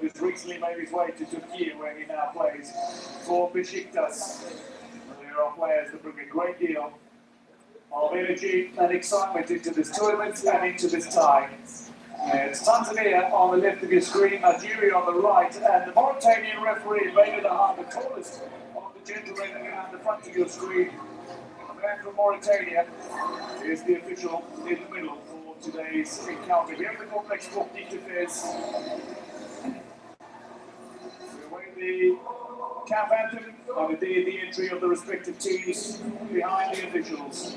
just recently made his way to Turkey, where he now plays for Besiktas. There are players that bring a great deal of energy and excitement into this tournament and into this tie. It's Tanzania on the left of your screen, Nigeria on the right, and the Mauritanian referee, Bader Daha, the tallest of the gentlemen at the front of your screen. The man from Mauritania is the official in the middle for today's encounter. Here at the complex for Dj6. We await the camp anthem on the entry of the respective teams behind the officials.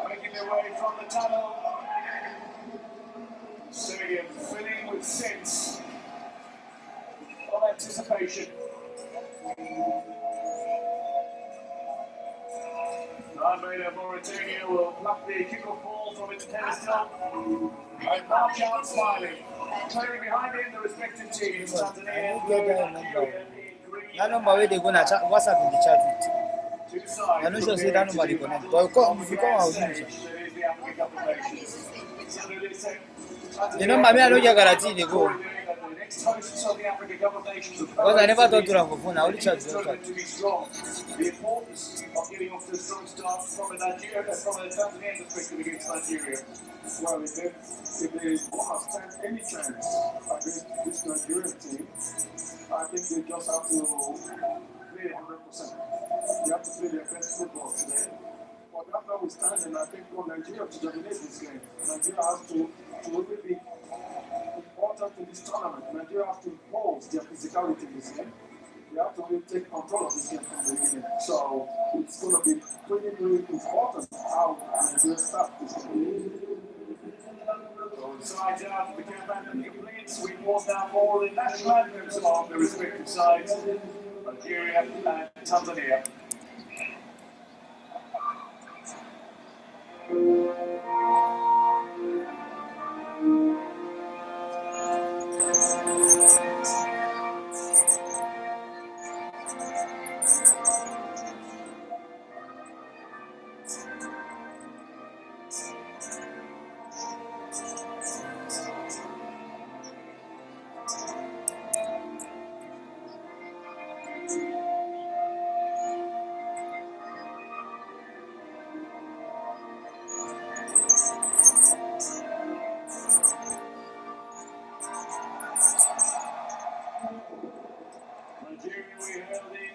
Making their way from the tunnel. Stadium filling with sense of anticipation. Bader Mauritania will pluck the kickoff ball from its pedestal and march out smiling. Playing behind him the respective teams, Tanzania, Nigeria in green. That number where they go na WhatsApp in the chat. Two sides. I know you say that nobody connect. But if you come out, you know, maybe I know you guarantee they go. Because I never talked to them for phone. I only chat to them. The importance of getting off to a strong start from a Tanzanian perspective against Nigeria. Well, if they want to stand any chance against this Nigerian team, I think they just have to play 100%. They have to play their best football today. But that notwithstanding, I think for Nigeria to dominate this game, Nigeria has to really be important in this tournament. Nigeria has to impose their physicality in this game. They have to really take control of this game from the beginning. So it's going to be really important how Nigeria starts this game. Sides out, the camp anthem completes. We pause now for the national anthems of the respective sides, Nigeria and Tanzania.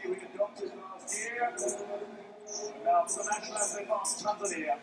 We adopted last year. Now for the national anthem of Tanzania.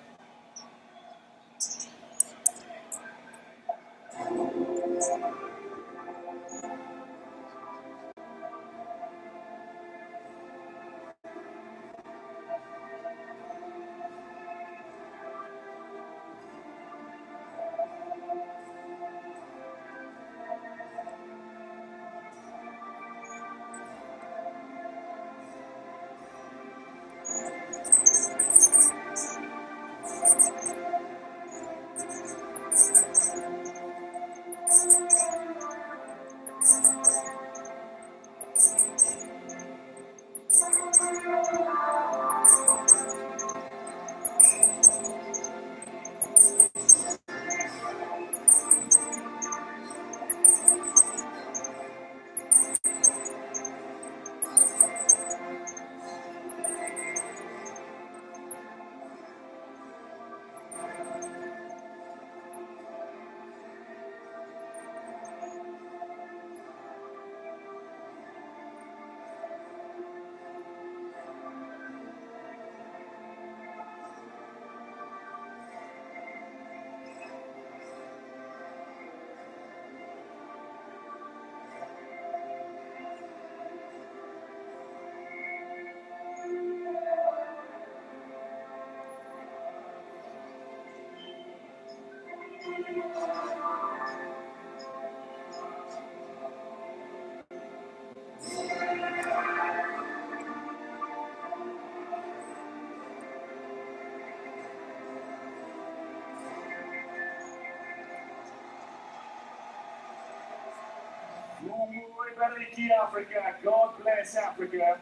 Africa, God bless Africa.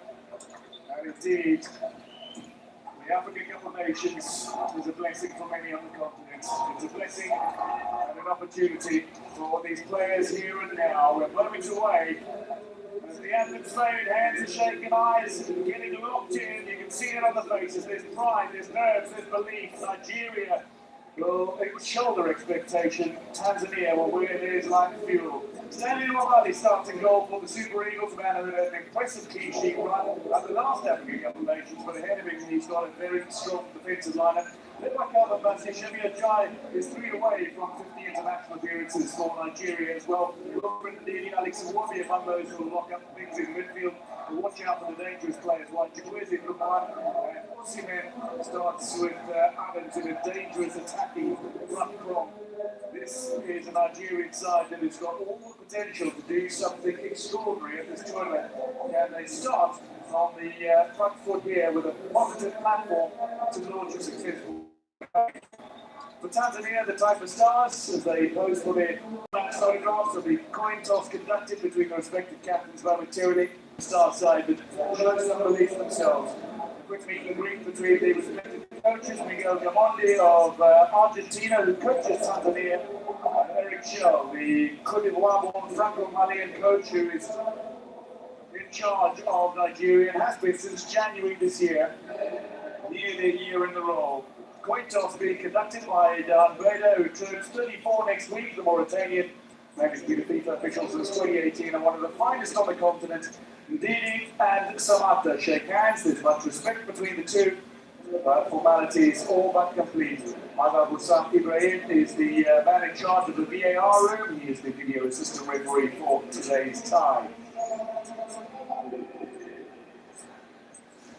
And indeed, the African Cup of Nations is a blessing for many on the continent. It's a blessing and an opportunity for these players here and now. We're blowing away. As the anthem's played, hands are shaking, eyes getting locked in. You can see it on the faces. There's pride, there's nerves, there's belief. Nigeria will shoulder expectation. Tanzania will wear theirs like fuel. Stanley Nwabali starts in goal for the Super Eagles, man who had an impressive clean sheet run at the last African Cup of Nations, but ahead of him he's got a very strong defensive lineup. Led by Calvin Bassey, Shemia Jai is 3 away from 50 international appearances for Nigeria as well. Robin Ndidi, Alex Iwobi among those who will lock up things in midfield. And watch out for the dangerous players like Chukwueze Lukman and Osimhen starts with Adams in a dangerous attacking front prong. This is a Nigerian side that has got all the potential to do something extraordinary at this tournament. And they start on the front foot here with a positive platform to launch a successful. For Tanzania, the type of stars, as they pose for their photographs of the coin toss conducted between the respective captains momentarily, the star side that shows some belief in themselves. A quick meet and greet between the respective coaches, Miguel Gamondi of Argentina, who coaches Tanzania, and Eric Shell, the Côte d'Ivoire-born Franco-Malian coach who is in charge of Nigeria and has been since January this year, nearly a year in the role. Coin toss being conducted by Dan Breda, who turns 34 next week, the Mauritanian. He's been a FIFA official since 2018 and one of the finest on the continent. Ndidi and Samata shake hands. There's much respect between the two. Formalities all but complete. Aga Hussam Ibrahim is the man in charge of the VAR room. He is the video assistant referee for today's tie.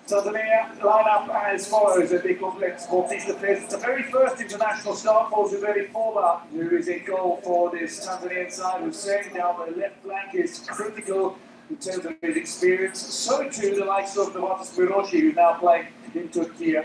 Tanzania line up as follows at the complex Bautista Fest. It's the very first international start for Zuberi Foba, who is in goal for this Tanzanian side. Hussein down the left flank is critical in terms of his experience. So too the likes of Novatus Miroshi, who's now playing in Turkey.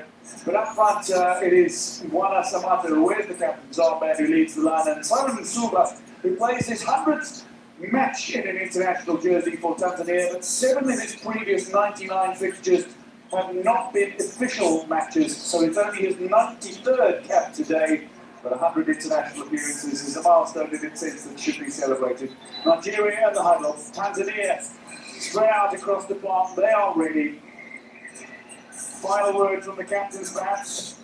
But up front it is Wana Samata, who wears the captain's armband, who leads the line, and Simon Suba, who plays his 100th match in an international jersey for Tanzania, but 7 in his previous 99 fixtures have not been official matches, so it's only his 93rd cap today, but 100 international appearances is a milestone in its sense that should be celebrated. Nigeria and the huddle. Tanzania straight out across the park, they are ready. Final word from the captains perhaps.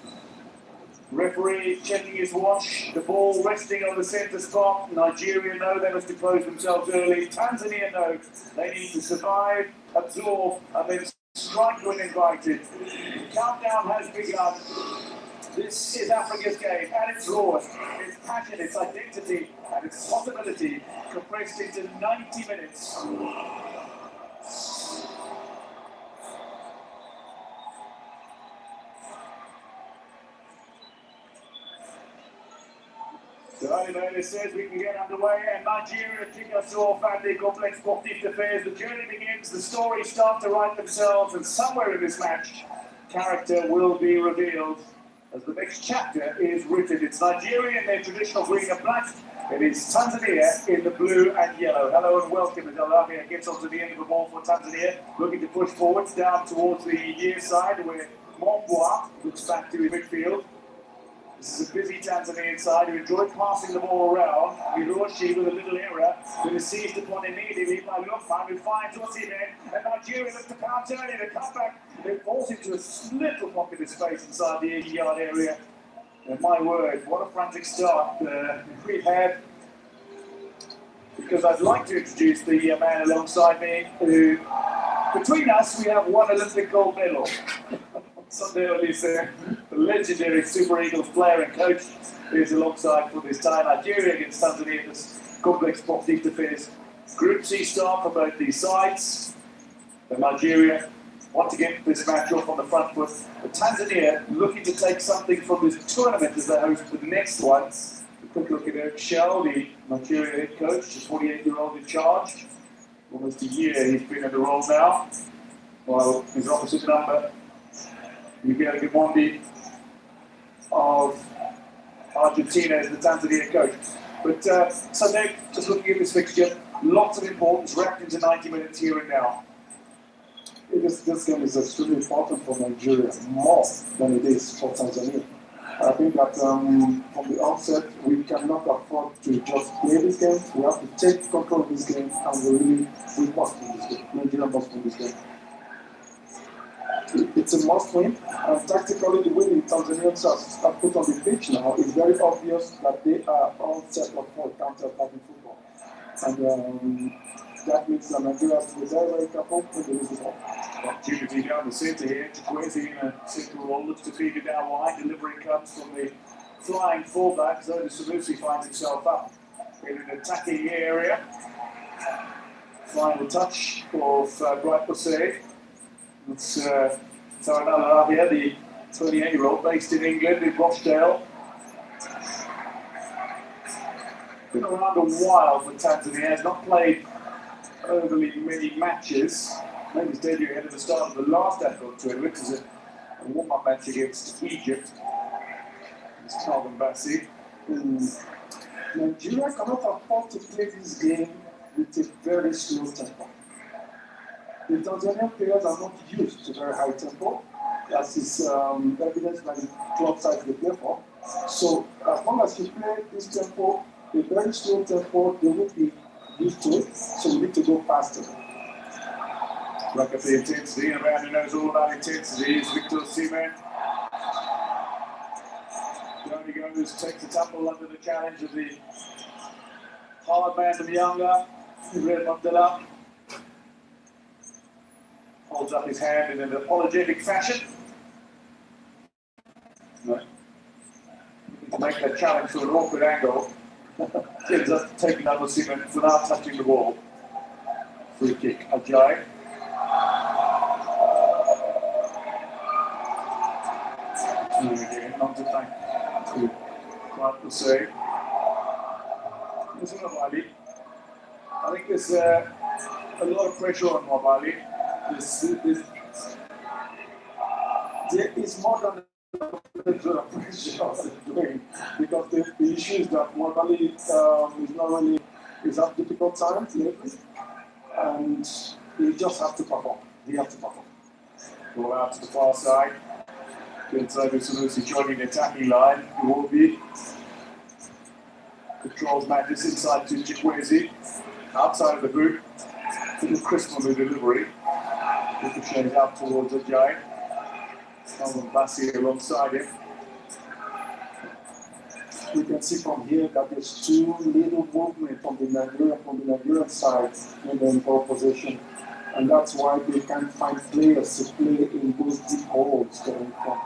Referee checking his watch, the ball resting on the centre spot. Nigeria know they must depose themselves early. Tanzania know they need to survive, absorb, and then strike when invited. The countdown has begun. This is Africa's game at its rawest, its passion, its identity, and its possibility compressed into 90 minutes. So Oliver says we can get underway, and Nigeria kick us off at the complex Sportif Affairs. The journey begins, the stories start to write themselves, and somewhere in this match, character will be revealed as the next chapter is written. It's Nigeria in their traditional green and black. It is Tanzania in the blue and yellow. Hello and welcome as Alamia gets onto the end of the ball for Tanzania, looking to push forwards down towards the near side where Mombwa looks back to his midfield. This is a busy Tanzanian side who enjoyed passing the ball around. Hiroshi with a little error, but is seized upon immediately by Lukman, who finds Osimhen, and Nigeria looks to counter in a comeback. It falls into a little pocket of space inside the 80-yard area. And my word, what a frantic start we've had. Because I'd like to introduce the man alongside me, who, between us, we have one Olympic gold medal. Sunday Olise, the legendary Super Eagles player and coach, is alongside for this tie. Nigeria against Tanzania in this complex Sportif Affairs. Group C start for both these sides. And Nigeria want to get this match off on the front foot. But Tanzania looking to take something from this tournament as they host the next one. A quick look at Eric Shell, the Nigeria head coach, the 48-year-old in charge. Almost a year he's been in the role now. While his opposite number, Miguel Gamondi of Argentina is the Tanzania coach. But Sunday, just looking at this fixture, lots of importance wrapped into 90 minutes here and now. this game is extremely important for Nigeria, more than it is for Tanzania. I think that from the outset, we cannot afford to just play this game. We have to take control of this game, and we must win this game. Nigeria must win this game. It's a must win, and tactically, the way the Tanzanians are put on the pitch now, it's very obvious that they are all set up for counter-attacking football. And that means that Nigeria has to be very, very careful when they lose the ball. Opportunity down the centre here. Chikwueze in a central role, looks to feed it down wide. Delivery comes from the flying fullback. Zola Sanusi finds himself up in an attacking area. Final touch of Bright Bosse. It's Taran Al-Arabia, the 28-year-old based in England, in Rochdale. Been around a while for Tanzania, has not played overly many matches. Made his debut ahead of the start of the last AFCON tournament as a warm-up match against Egypt. It's Calvin Bassey. Nigeria cannot afford to play this game with a very slow tempo. The Tanzanian players are not used to very high tempo, as is evidenced by the club size they play for. So as long as you play this tempo, a very slow tempo, they will be used to it. So we need to go faster. Look at the intensity, and around who knows all about intensity is Victor Osimhen. Johnny Gomez takes a tumble under the challenge of the hard man from Younger, Red Mandela. Holds up his hand in an apologetic fashion. No. To make that challenge to an awkward angle. Ends up taking out Osimhen without touching the ball. Free kick, Ajay. Again, not to thank to Bright Bosse. Listen to Mobali. I think there's a lot of pressure on Mobali. There is more than a pressure doing, because the issue is that Mobali is having difficult times lately, and he just has to perform. He has to perform. Ball out to the far side. Gonzalo Sanusi joining the attacking line. Iwobi controls Magnus inside to Chikwueze. Outside of the group. Little crisp on the delivery. Ricochets out towards Ajay. Calvin Bassey alongside him. We can see from here that there's too little movement from the Nigerian side when they're in ball position. And that's why they can't find players to play in those deep holes going from.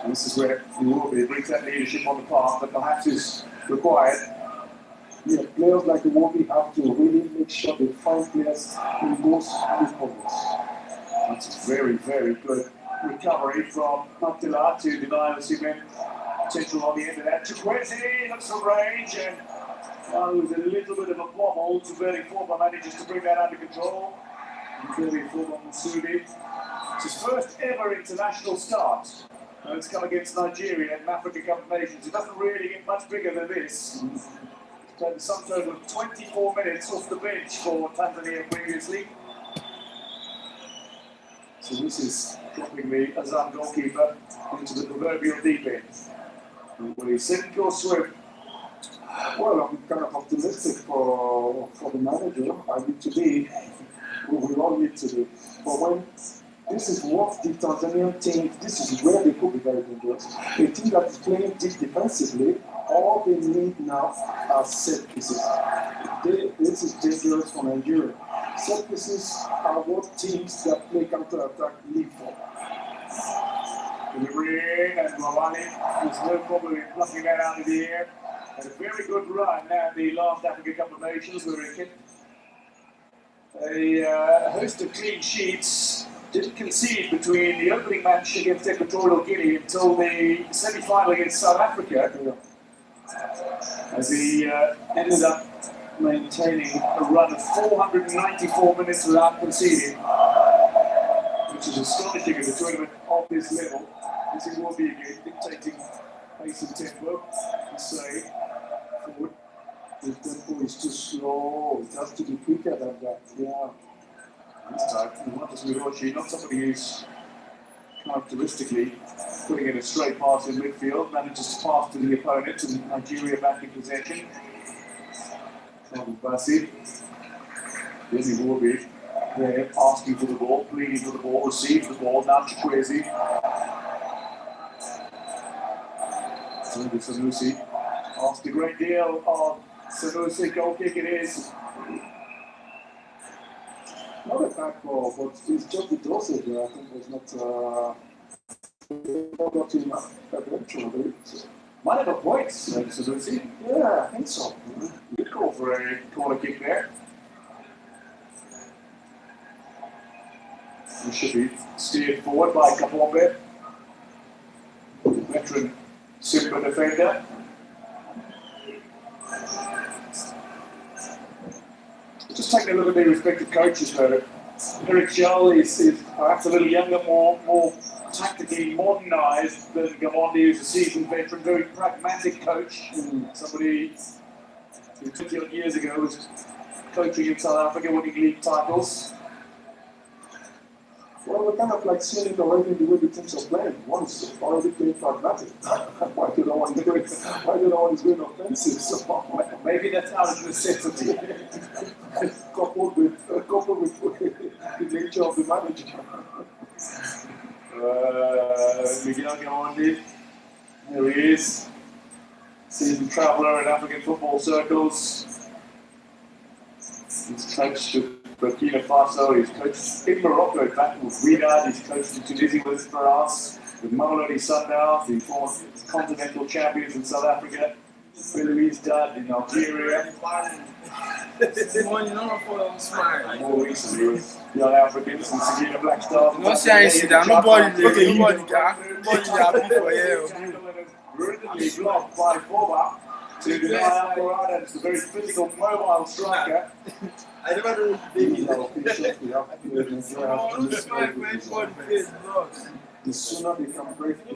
And this is where Iwobi brings that leadership on the path that perhaps is required. Yeah, players like Iwobi have to really make sure they find players in those deep holes. That's a very, very good recovery from Abdullah to deny Osimhen. Potential on the end of that. Chikwueze looks for range, and with a little bit of a bobble, Tuveri Forma manages to bring that under control. Tuveri Forma Masudi. It's his first ever international start. And it's come against Nigeria in African Cup of Nations. It doesn't really get much bigger than this. It's played some total of 24 minutes off the bench for Tanzania previously. So this is dropping the Azam goalkeeper into the proverbial deep end. Will he sink or swim? Well, I'm kind of optimistic for the manager. I need to be. We all need to be. But when this is what the Tanzanian team, this is where they could be very dangerous. A team that is playing deep defensively, all they need now are set pieces. This is dangerous for Nigeria. Set pieces are what teams that play counter-attack live for. Delivery and Mawali has no problem in plucking that out of the air. Had a very good run at the last African Cup of Nations where he kept a host of clean sheets. Didn't concede between the opening match against Equatorial Guinea until the semi-final against South Africa, as he ended up maintaining a run of 494 minutes without conceding, which is astonishing in a tournament of this level. This is what again dictating pace and tempo. You say forward. The tempo is too slow. It has to be quicker than that. Yeah. This time, not just Miroshi, not somebody who's characteristically putting in a straight pass in midfield, manages to pass to the opponent and Nigeria back in possession. Bassi, Dizzy Warby, there asking for the ball, pleading for the ball, receives the ball, now Chukwueze. Sanusi asked a great deal of Sanusi, goal kick it is. Not a bad ball, but it's just the dosage I think was not got him eventually. Might have a point, Sanusi. Yeah, I think so. Good call for a corner kick there. He should be steered forward by Kapombe. Veteran Simba defender. Just taking a look at their respective coaches though. Eric Schall is perhaps a little younger, more tactically modernised than Gamondi, who's a seasoned veteran, very pragmatic coach. Somebody who 20 odd years ago was coaching in South Africa, winning league titles. Well, we're kind of like seeing it already in the way the teams are playing. One is already playing pragmatic. Why the other one is going offensive? So maybe that's out of necessity. coupled with the nature of the manager. Miguel Gamondi, there he is. Seasoned traveller in African football circles. He's coached Burkina Faso, he's coached in Morocco, in fact, with Wydad, he's coached in Tunisia with France, with Mamelodi Sundowns, the former continental champions in South Africa, Louise Dad in Algeria. More recently with Young Africans and Sagina Black Stars. Brilliantly blocked by Boba to deny Alvarado. It's a very physical, mobile striker. I never know baby. The sooner they can break the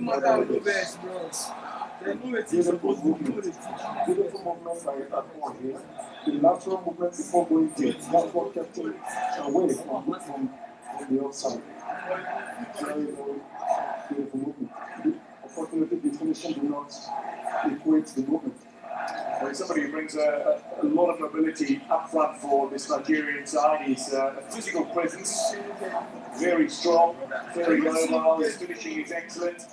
beautiful movement by that point here. The lateral movement before going deep. That's what kept him away from the outside. Very, very beautiful movement. Unfortunately, the finishing do not equate the movement. Somebody who brings a lot of mobility up front for this Nigerian side. He's a physical presence, very strong, very mobile. His finishing is excellent.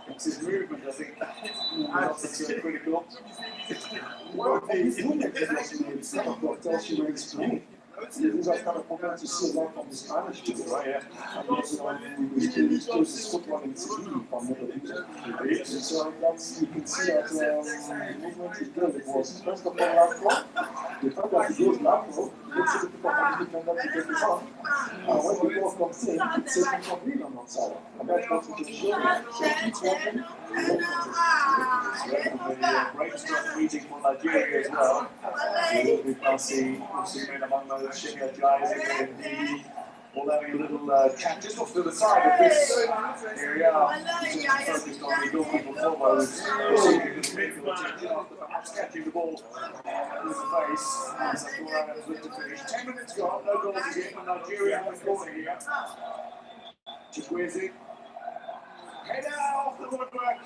It's his movement, I think, that's critical. Well, his movement is kind of what tells you where he's playing. These are kind of programs you see a lot from the Spanish people, right? Yeah. And also, we plays football in Seville from Medellin. So that's, you can see that the movement is good. It was first of all lateral. The fact that he goes lateral, let's see the people on the defender to get the ball. And when the ball comes in, it's taken from real on one side. And that's what we just showed. So it keeps working. A great strong meeting for Nigeria as well. We'll be passing among those Shimia guys and the all having a little chat just off to the side of this area. Focused on the goalkeeper Forbo's receiving this midfield attention after perhaps catching the ball in the face. As Akurana's looked to finish. 10 minutes gone, no goals again for Nigeria in the corner here. Chukwueze. Head out the woodwork.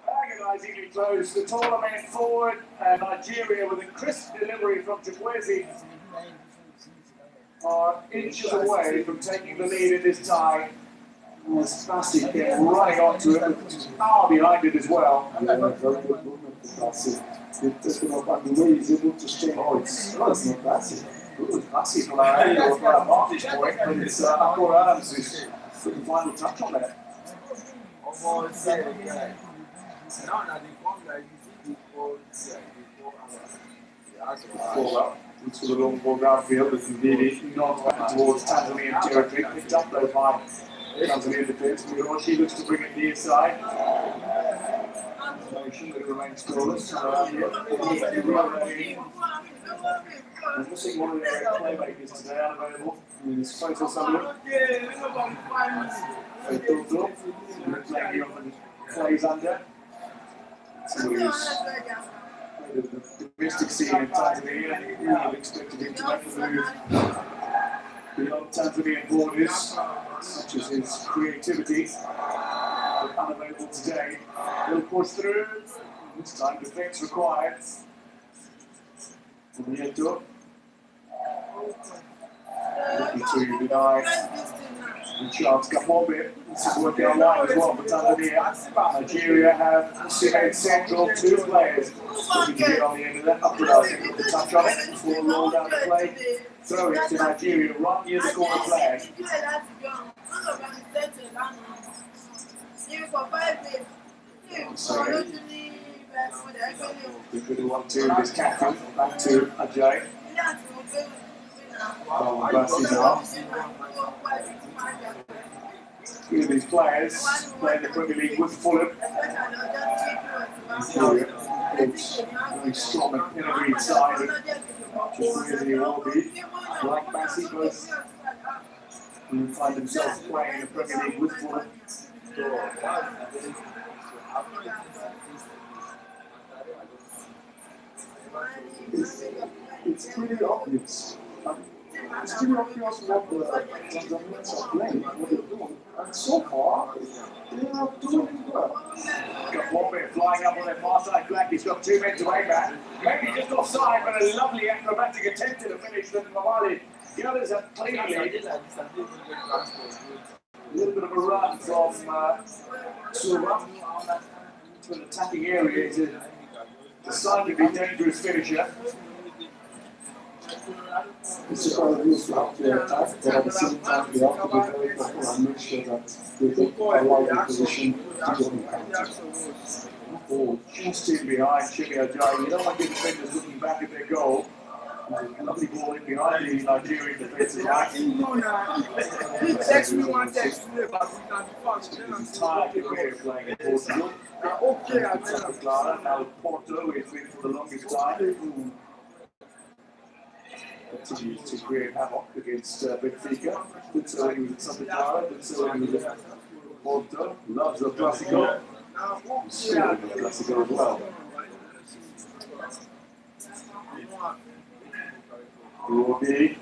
Agonisingly close. The taller man forward, and Nigeria with a crisp delivery from Chukwueze are inches away from taking the lead in this tie. As Bassi kept running onto it, with power behind it as well. Yeah, very good movement for Bassi. They've taken up, and the way he's able to stay on, it's not Bassi. Good, Bassi for a vantage point, but it's Akurana's who's putting the final touch on that. Ball up into the long ball downfield, it's indeed not towards Tanzanian territory, picked up though by Tanzanian defence. Miroshi looks to bring it the inside. Nation that remains scoreless around here. We're missing one of their playmakers today, unavailable. It's Faisal Salud. Faisal playing here on the plays under. Somebody who's domestic scene in Tanzania. We have expected him to make the move beyond Tanzanian borders, such as his creativity, but unavailable today. He'll push through. This time defence required. And the end up. Looking to deny the chance. Kapombe. This is working out line as well for Tanzania. Nigeria have central 2 players looking to get on the end of that. Up to the touch on it before roll down the play. Throw it to Nigeria right near the corner flag. The good one to this captain, back to Ajay. Two of these players playing the Premier League with Fulham. It's very strong and penetrating side. Just really will be. Like Bassi, both who find themselves playing in the Premier League with Fulham. It's pretty obvious. It's pretty obvious what the Tanzanians are playing, what they're doing. And so far, they are doing well. Got one bit flying up on their far side flank. He's got 2 men to aim at. Maybe just offside, but a lovely acrobatic attempt to finish the Mawali. The others are clearly a little bit of a run from Sura to an attacking area. He's a decidedly dangerous finisher. It's a part of use of the attack, but at the same time, they have to be very careful and make sure that they don't allow the position to go in counter. Oh, just in behind Chimi Ajayi. You don't want your defenders looking back at their goal. Lovely ball in behind the Nigerian defensive line. Entirely way of playing in Portugal. Now Porto is in for the longest time. Continues to create havoc against Benfica. Good so he was at Santa Clara, good so he was at Porto. Loves the Clásico. Still the Clásico as well. Roby,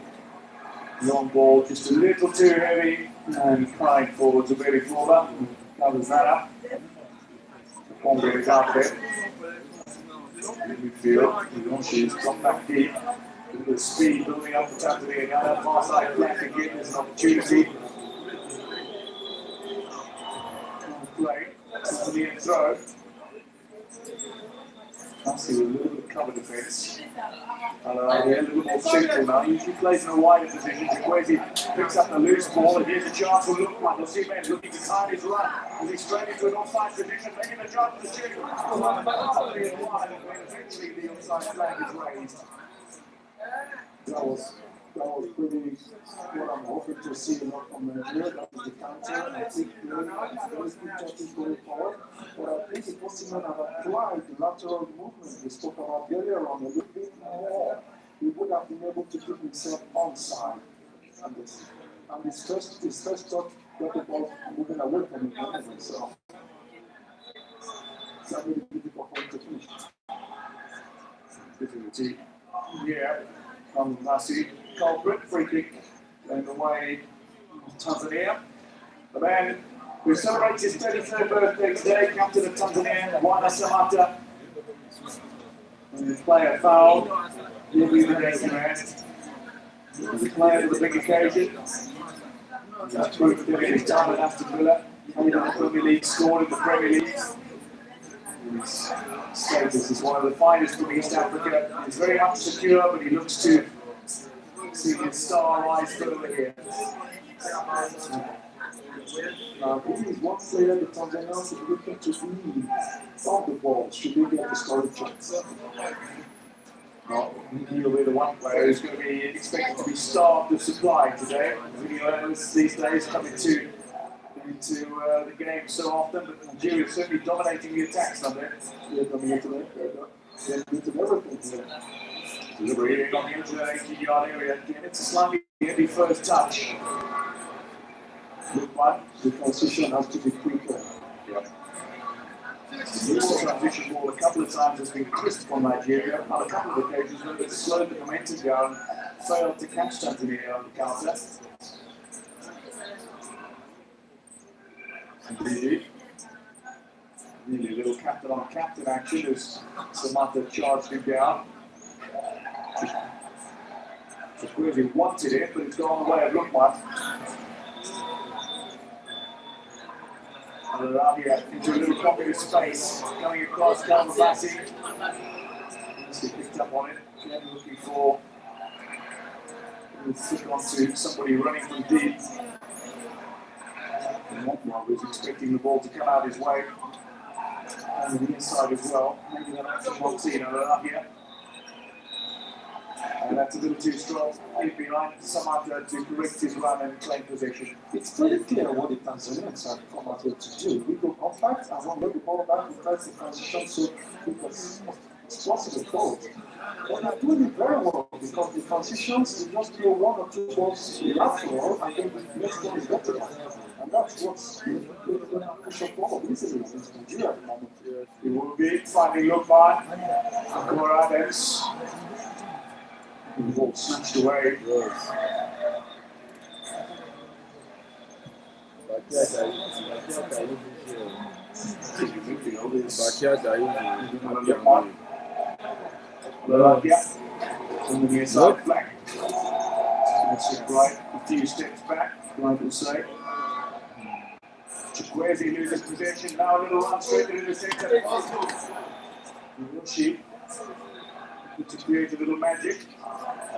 long ball, just a little too heavy, and kind forward to Billy Flora. Covers that up. Pombe is out there. In midfield, she's got back deep. The speed building up for Tanzania. Now that far side flank again, there's an opportunity. Play, Tanzanian throw. Bassi with a little bit of cover defence. A little bit more simple now. He usually plays in a wider position. Kwesi picks up the loose ball, and here's a chance for Lukman. We'll see men looking to time his run. As he's straight into an offside position, making a jump to shoot. Eventually the offside flag is raised. That was pretty what I'm hoping to see more from Nigeria. That was the counter. I think very good touches going forward. But I think if Osimhen had applied the lateral movement we spoke about earlier on a little bit more, he would have been able to keep himself onside. And his first thought got the ball moving away from him. So that made it difficult for him to finish. Difficulty. Yeah. Bassi, culprit, free kick, and away Tanzania. The man who celebrates his 33rd birthday today, captain of Tanzania, Wana Samata. And his player foul, he'll be the next man. He's a player for the big occasion. He's proved to be his time at Aston Villa, played in the Premier League, scored in the Premier League. His status is one of the finest from East Africa. He's very unsecure, but he looks to see his star rise further here. He is one player the Tanzanians are looking to be on the ball. Should they get the scoring chance? Well, he'll be the one player who's going to be expected to be starved of supply today. Videos these days come into the game so often, but Nigeria is certainly dominating the attacks on there. They're dominating everything here. Delivery on the into the 18-yard area. Again, it's a slightly heavy first touch. Good one. The transition has to be quicker. Yeah. The transition ball a couple of times has been crisp on Nigeria. On a couple of occasions, when they've slowed the momentum down, failed to catch Tanzania on the counter. Really a little captain on captain action as Samantha charged him down. Really wanted it, but it's gone the way of Lukman. Here into a little pocket of space, coming across Kalmabasi. He picked up on it, again looking for stick onto somebody running from deep. And Lukman was expecting the ball to come out his way. And the inside as well. Maybe that's what seen here. And that's a little too strong. He's behind Samantha to correct his run and claim possession. It's very clear what the Tanzanians have come out here to do. We go compact and when we get the ball back, we try to transition so because it's possible forward. But they're doing it very well because the transitions, they just throw one or two balls lateral and then the next one is better. And that's what's going to push up forward easily against Nigeria at the moment. It will be finding Lukman. Akora Adams. The ball snatched away. On the near side flank. Right, a few steps back, right will say. Chikwueze loses possession, now a little run straight into the centre. She to create a little magic.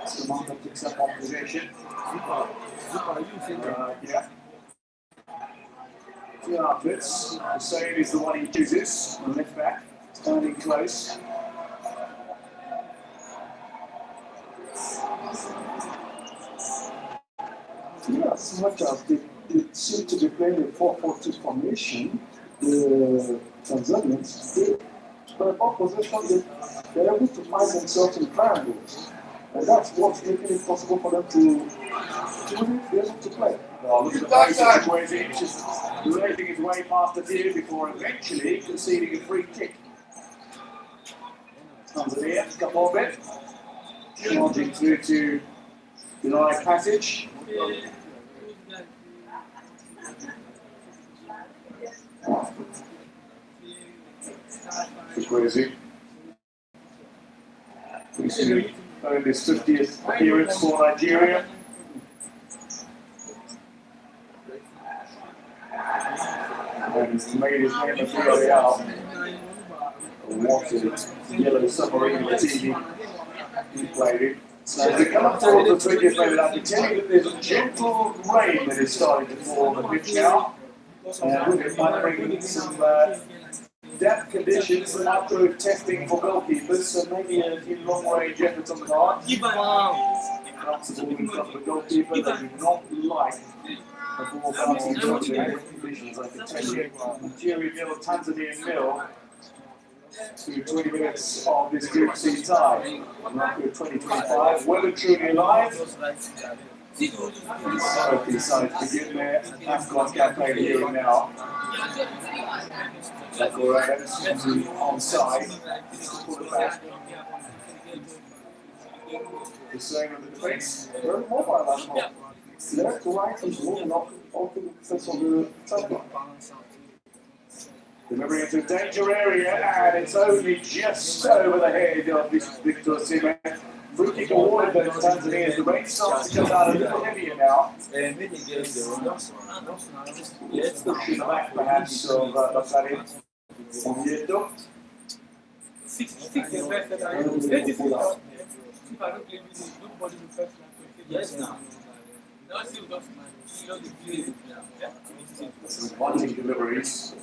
Samantha picks up on possession. Yeah. Two outlets. Hussein is the one he chooses. On left back, standing close. Yeah, as much as they seem to be playing a 4-4-2 formation, the Tanzanians, for about possession, they're able to find themselves in triangles. And that's what's making it possible for them to really be able to play. Oh, look at the pace of Chikwueze, just raising his way past the field before eventually conceding a free kick. Tanzania, Kapobe, charging through to deny passage. Chikwueze. He's earned his 50th appearance for Nigeria. And he's made his name at Villarreal. What a yellow submarine of a team he played in. So as we come up towards the 20th minute, I can tell you that there's a gentle rain that is starting to fall on the pitch now. And it might bring some damp conditions and after testing for goalkeepers, so maybe a few long-range efforts on the line. Comfortable in front of the goalkeeper, they do not like the ball bouncing in front of the conditions. I can tell you, Nigeria nil, Tanzania nil, through 20 minutes of this Group C tie. After 2025, weather truly alive. Both these sides begin their AFCON campaign here and now. Onside. Pull it back. The same of the defence. Very mobile last month. Left to right is moving up onto the face of the champion. Delivering into a danger area, and it's only just over the head of this Victor Osimhen. Free kick awarded by Tanzania as the rain starts to come out a little heavier now. Pushing back perhaps of Bakari Oviedo. Wanting deliveries.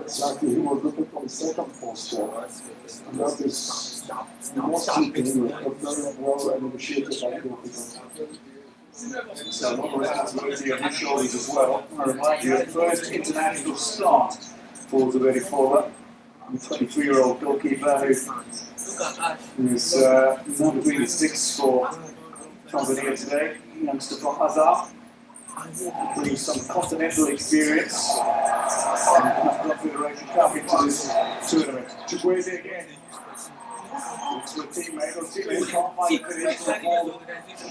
Exactly, he was looking for the second post. And that is most keeping but very well negotiated by the goalkeeper. So a lot of responsibility on his shoulders as well. I remind you, first international start for Zuberi Fola, the 23-year-old goalkeeper who's now between the sticks for Tanzania today. Youngster from Azar, brings some continental experience. Confederation Cup into this tournament. Chukwueze again. It's with teammate, or teammate can't find the finish, the ball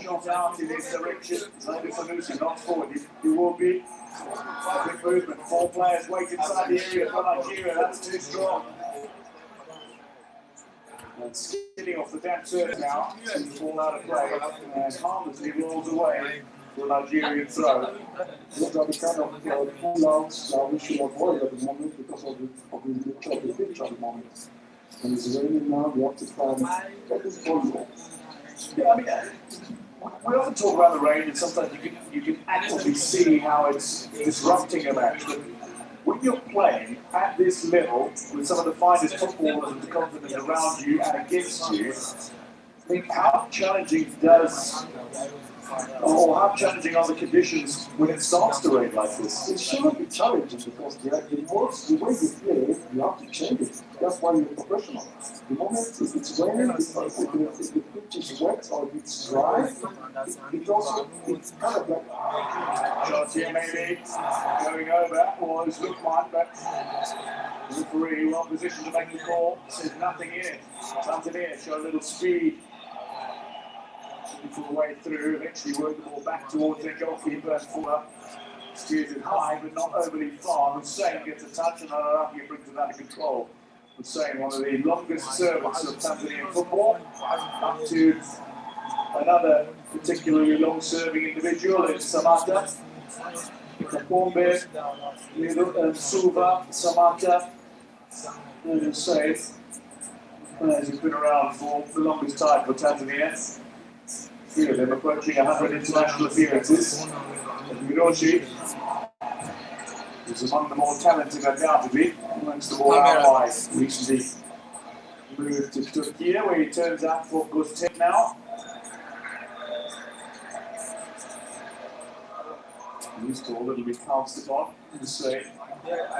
shot out in his direction. Zaidi Sanusi knocks forward. He will be a big movement. 4 players wait inside the area for Nigeria. That's too strong. And skidding off the damp turf now, seems to fall out of play, and harmlessly rolls away for a Nigerian throw. Those are the kind of pull-outs that we should avoid at the moment because of the nature of the pitch at the moment. When it's raining now, we have to try and get this ball going. Yeah, I mean, we often talk about the rain, and sometimes you can actively see how it's disrupting a match. But when you're playing at this level with some of the finest footballers and the confidence around you and against you, I think how challenging how challenging are the conditions when it starts to rain like this? It shouldn't be challenging because the way you play, you have to change it. That's why you're professional. The moment if it's raining, if the pitch is wet or if it's dry, it's kind of like... Shots here maybe going over was Lukman, but the referee well positioned to make the call. Says nothing in it. Tanzania show a little speed. Looking for the way through, eventually work the ball back towards their goalkeeper and Fuller steers it high but not overly far. Hussein gets a touch and Arabia brings it under control. Hussein, one of the longest servants of Tanzanian football, up to another particularly long-serving individual in Samata. Kapombe, Suva, Samata, and Hussein. He's been around for the longest time for Tanzania. Three of them approaching 100 international appearances. Miroshi is among the more talented undoubtedly, amongst the more out-wide. Recently moved to Turkey, where he turns out for Gustin now. Used to a little bit cast upon, to say.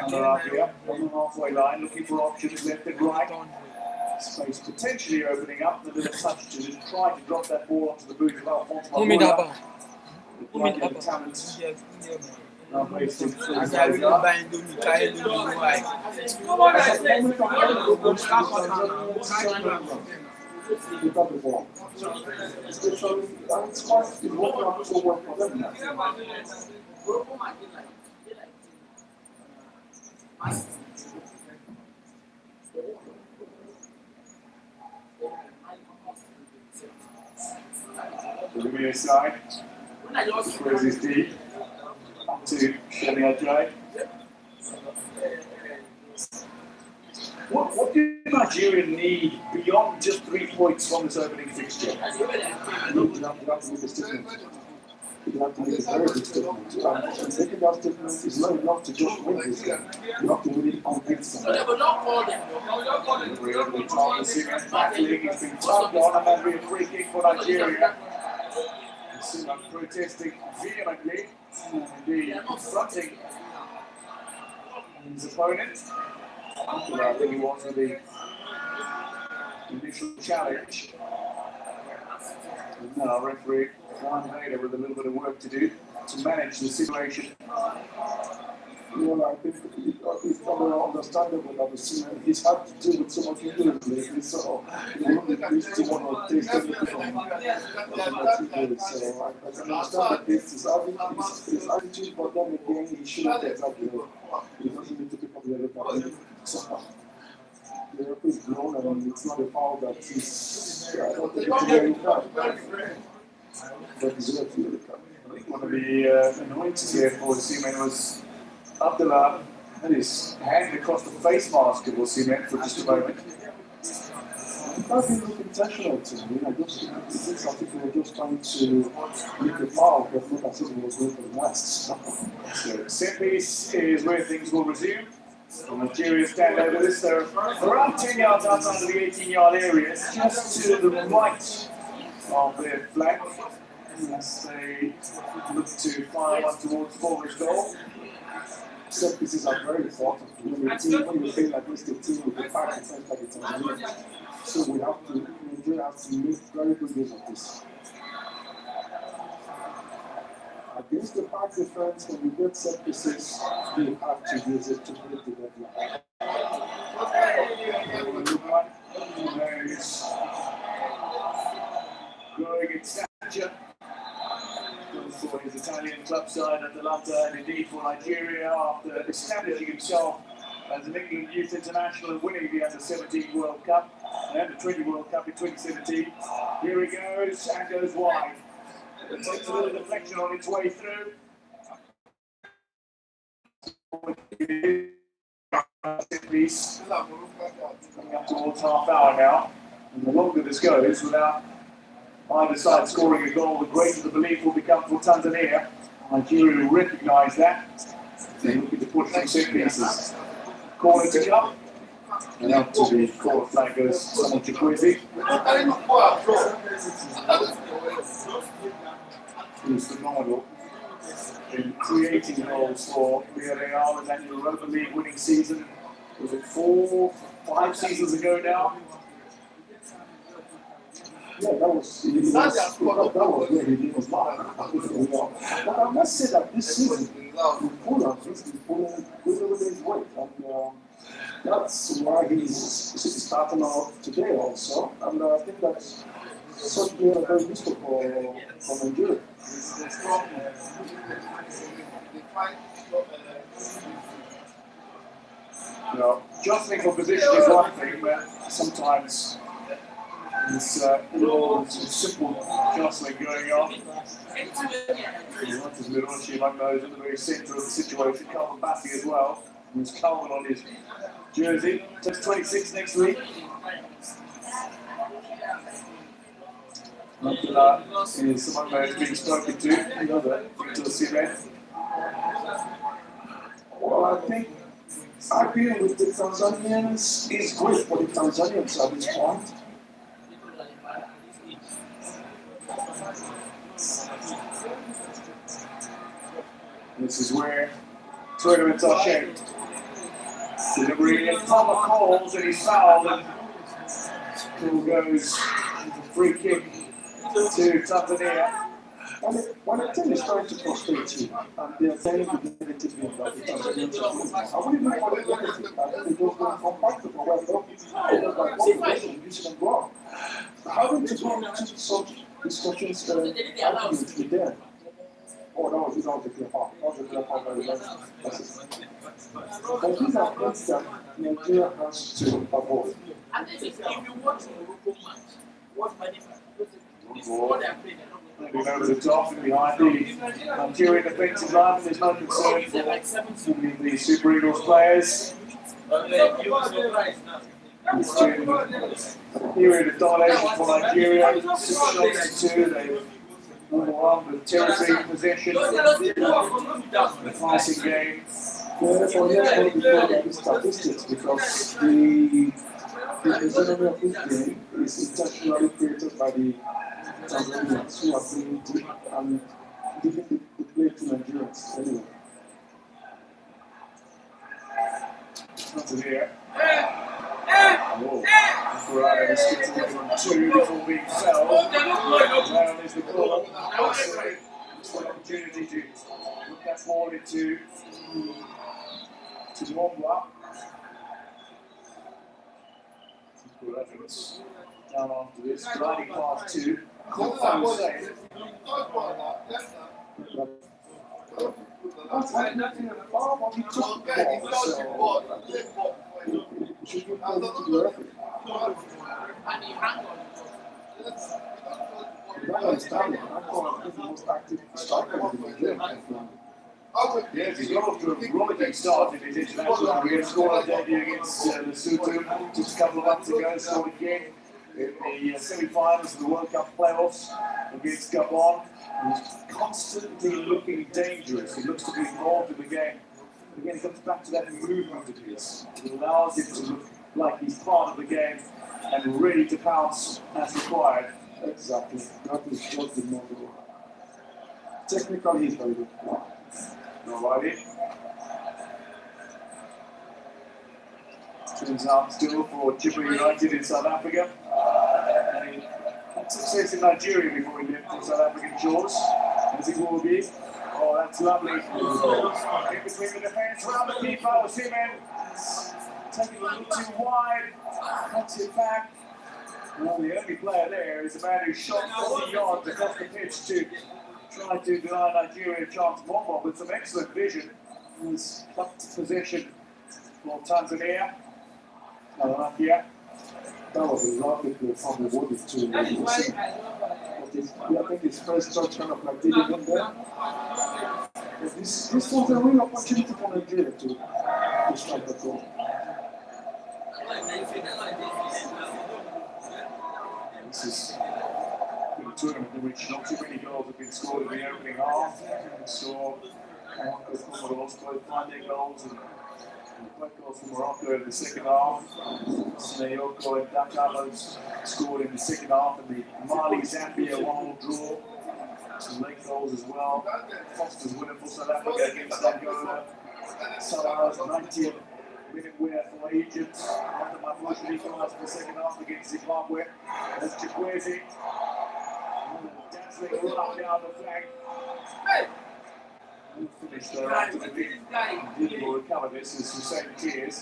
Arabia on the halfway line, looking for options left and right. Space potentially opening up, the little touch to just try to drop that ball onto the boot of Alphonse Maboula. The talent now based in the Lumiere side, where's his deep, up to Shelley Ajay. What do Nigeria need beyond just 3 points from this opening fixture? You have to make a statement. You have to make a very big statement. And making that statement is not enough to just win this game. You have to really convince them. Really Thomas battling, he's been tugged on, and that'll be a free kick for Nigeria. Suman protesting vehemently, and indeed confronting his opponent. I think he wanted the initial challenge. And now referee Juan Vader with a little bit of work to do to manage the situation. Well, I think it's understandable that the Seaman, he's had to deal with so much injuries lately, so he won't reach to one or taste anything from the injuries. So I can understand that this is his attitude, but then again, he shouldn't exactly know. He doesn't need to pick up the other part. So the referee is blown, and it's not a foul that he's, I don't think it's a very card. But he's going to feel the card. One of the annoyances here for Seaman was Abdullah had his hand across the face mask of Osimhen for just a moment. That didn't look intentional to me. It looks as if we were just trying to make a foul, but not as if we were going for the West. So, set piece is where things will resume. Nigeria stand over this. They're around 10 yards outside of the 18-yard area, just to the right of their flank. As they look to fire one towards Former's goal. Set pieces are very important. When you play like this, the team will be 5% like it's on the league. So we have to, Nigeria has to make very good use of this. against the hard defense, when you get set pieces, you have to use it to break the deadline. Growing in stature for his Italian club side Atalanta, and indeed for Nigeria after establishing himself as an England youth international and winning the Under-17 World Cup and Under-20 World Cup in 2017. Here he goes and goes wide. It takes a little deflection on its way through. Piece coming up towards half hour now, and the longer this goes without either side scoring a goal, the greater the belief will become for Tanzania. Nigeria will recognise that. They're looking to push some set pieces. Corner to come, and up to the corner flag goes someone to Kwesi. Who's phenomenal in creating goals for Villarreal in that Europa League winning season. Was it 4, 5 seasons ago now? Yeah, that was where he did his mark. But I must say that this season, the Fulham has been pulling his weight. And that's why he's starting out today also. And I think that's certainly a very useful for Nigeria. No, jostling for position is one thing, but sometimes it's little simple jostling going on. As Miroshi knows at the very centre of the situation, Calvin Bassey as well, who's Calvin on his jersey. Turns 26 next week. After that is someone who's being spoken to, another into the cement. Well, I think arguing with the Tanzanians is great for the Tanzanians at this point. This is where tournaments are shaped. Delivering in Palmer calls and he's fouled, and who goes free kick to Tanzania. When a team is trying to frustrate you and they are telling you the negative thing about the Tanzanians are doing, I wouldn't even call it negative. I think they just don't come back to the well, using them wrong. Having to go into such discussions arguments with them. Oh, that was the clear part. That was the clear part very well. But these are things that Nigeria has to avoid. If you watch the Morocco match, what's my Moving over the top and behind the Nigerian defensive line, there's no concern for the Super Eagles players. It's a period of domination for Nigeria, 6 shots to 2. They move on with territory possession, the passing game. Yeah, so let's go before the statistics because the economy of this game is intentionally created by the Tanzanians who are playing deep and giving the play to Nigerians anyway. Tanzania. Whoa. Ferrari was getting from 2 before being fouled. Now there's the ball. It's an opportunity to put that ball into Mwamba. Good efforts down after this. Gliding past 2. Confirmed save. That's like nothing at all. He took the ball, so should you play to the referee? That was Italian. I thought he was the most active striker of the game. Yes, he's got off to a rollicking start in his international career. Scored a debut against Lesotho just a couple of months ago. Scored again in the semi-finals of the World Cup playoffs against Gabon. He's constantly looking dangerous. He looks to be involved in the game. Again, he comes back to that movement of his. It allows him to look like he's part of the game and ready to pounce as required. Exactly. That is just the model. Technically, he's very good. Alrighty. Turns out still for Chipper United in South Africa. And he had success in Nigeria before he left for South African shores, as it will be. Oh, That's lovely. In between the defence, round the keeper, Osimhen taking a little too wide, cuts it back. Well, the only player there is a man who shot 40 yards across the pitch to try to deny Nigeria a chance more, with some excellent vision. Was plucked possession for Tanzania. Malakia. That was a lovely play from the Wody to That is why Osimhen. I love I think his first touch kind of like did it in there. But this was a real opportunity for Nigeria to strike the goal. This is a tournament in which not too many goals have been scored in the opening half. So, Morocco Comoros both find their goals, and both goals from Morocco in the second half. Snayoko and Dakar both scored in the second half, and the Mali-Zambia 1-1 draw. Some late goals as well. Foster's winner for South Africa against Angola. Salah's 90th minute winner for Egypt. After Mafuji equalised for the second half against Zimbabwe. That's Chikwueze. Dazzling run down the flank. Finished there after the big individual recover. This is Hussein Tears.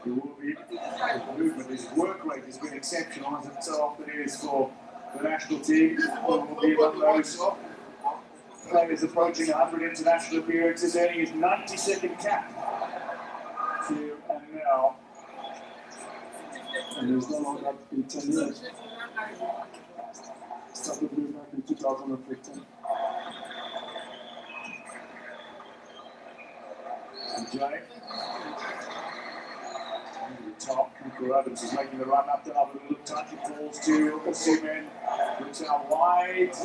The movement, his work rate has been exceptional, as it so often is for the national team. Will be among those players approaching 100 international appearances, earning his 92nd cap. And now, and he's done all that in 10 years. Started doing that in 2015. Jay. Top, Cooper Adams is making the run up, then up a little touch, it falls to Osimhen, looks out wide.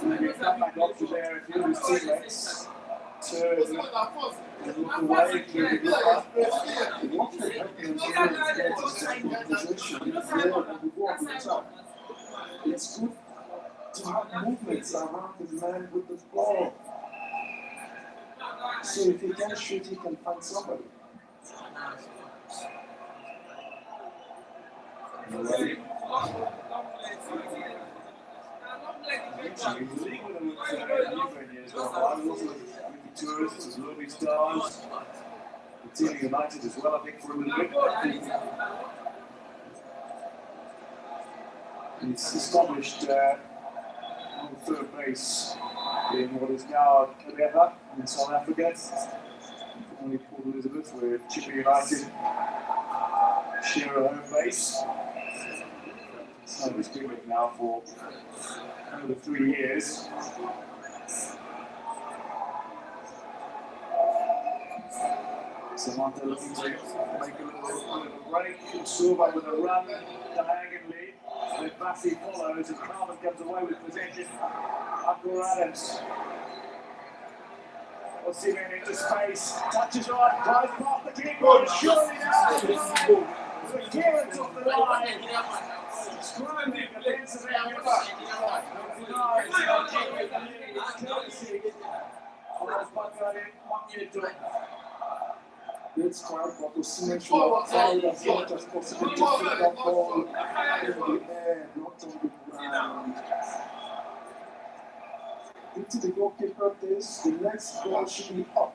Maybe a comeback option there if you're his teammates. Turn and look away, clearly look up. What can happen in possession is there and we go on the top. It's good to have movements around the man with the ball. So if he can shoot, he can find somebody. United as well, I think, for a little bit. He's established on third base in what is now Kaleva in South Africa. Formerly Port Elizabeth, where Chipper United share a home base. So he's been with now for over 3 years. Samantha looking to make a little break. Silva with a run diagonally. Then Bassi follows and Carmen comes away with possession. Abdul Adams. Osimhen into space. Touches on, drives past the keeper. And surely now the clearance off the line. Scrambling against the keeper. Denies Nigeria the lead. Courtesy of Bakari Makiyeto. Let's try, but Osimhen should have tried as much as possible to put that ball in the air, not on the ground. Into the goalkeeper this, the next ball should be up.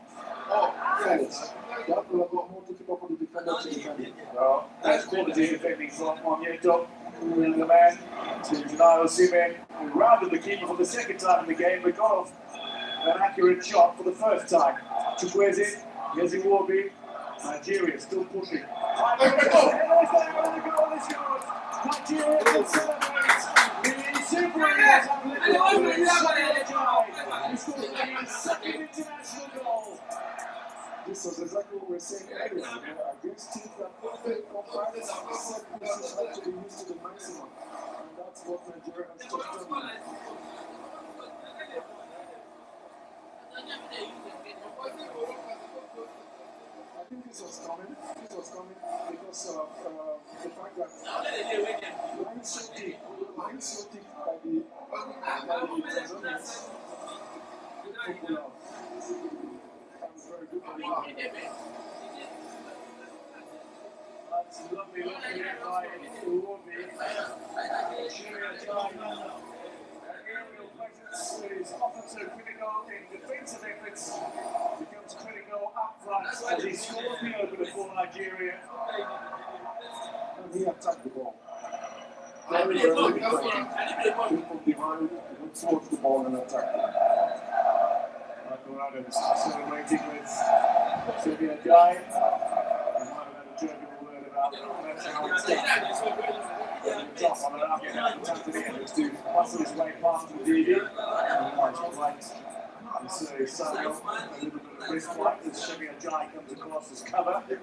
First. That will have got more difficult for the defender to defend it. Well, that's quality defending from Makiyeto. The man to deny Osimhen, who rounded the keeper for the second time in the game, but got off an accurate shot for the first time. Chukwueze, Yeziwobi. Nigeria still pushing. Nigeria can celebrate. The Super Eagles have lifted he scored the second international goal. This was exactly what we were saying earlier. Against teams that play compact, set pieces have to be used to the maximum. And that's what Nigeria has just done. I think this was coming because of the fact that line so deep by the Tanzanians, popular and very good for the That's lovely looking at by Uwobi. Nigeria trying is often so critical in defensive efforts, becomes critical up front as he scores the opener for Nigeria. And he attacked the ball. Very, very important. People behind would force the ball and attack. Michael Adams celebrating with Sylvia Jai. He might have had a joke of a word about that's how it's done. Top on an up in Tanzania looks to muscle his way past the DD. And so Samuel, a little bit of wrist fight as Sylvia Jai comes across as cover. In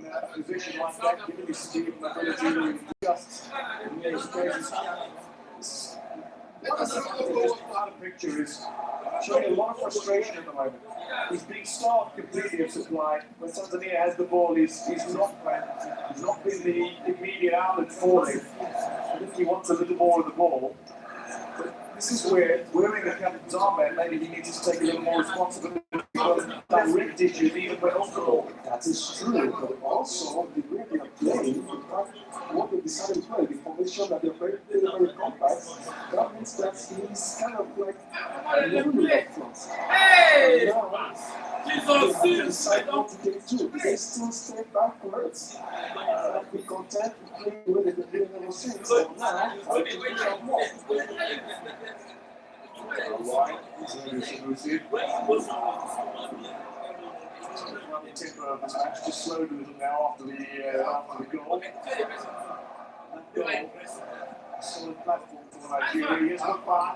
a position like that, giving his speed and ability to just near his presence. Just part of the picture is showing a lot of frustration at the moment. He's being starved completely of supply. When Tanzania has the ball, he's not been the immediate outlet for him. I think he wants a little more of the ball. But this is where wearing the captain's armband, maybe he needs to take a little more responsibility for direct issues even when off the ball. That is true, but also the way they are playing, in fact, what they decided to play, the formation that they're very, very compact, that means that he's kind of like lonely up front. Hey! Now, they decide what to do. They still stay back for it. And be content with playing the way they've been playing ever since. So now, I think we have more. Alright, the tempo of this match just slowed a little now after the goal. That goal, a solid platform for Nigeria. Here's Hukman.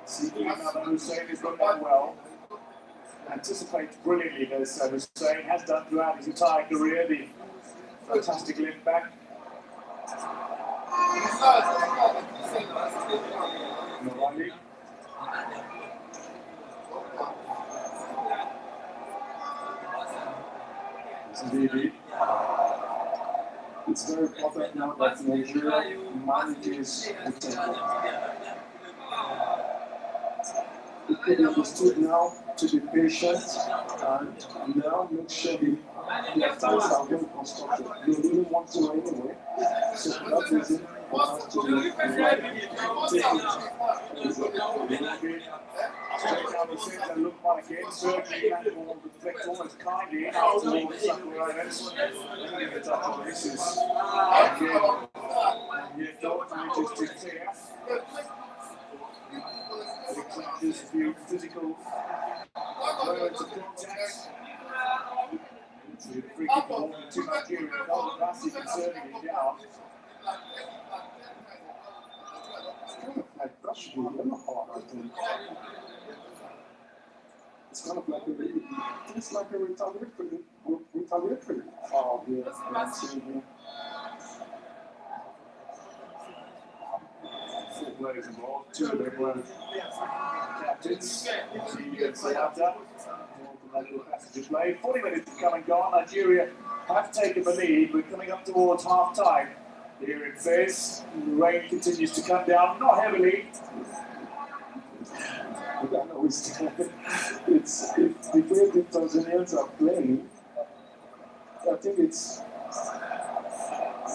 Seeking another Hussein has got that well. Anticipates brilliantly, as Hussein has done throughout his entire career. The fantastic link back. Nawali. Indeed. It's very important now that Nigeria manages the tempo. It could be understood now to be patient and now make sure the attacks are well constructed. They really want to anyway, so for that reason, it has to be Straight down the centre, look one again, circling that ball deflects almost kindly out towards Sakurai. They're going to touch on this is again, Yeto manages to tear. Just a few physical moments of contact. It's a free kick ball to Nigeria. Golden Bassi concerning it down. Like that should be yellow card, I think. It's kind of like it's like a retaliatory foul here. Four players involved, two of them were captains. Passenger play. 40 minutes to come and gone. Nigeria have taken the lead. We're coming up towards half time here in VIBEZ. The rain continues to come down, not heavily. I know it's the way the Tanzanians are playing. I think it's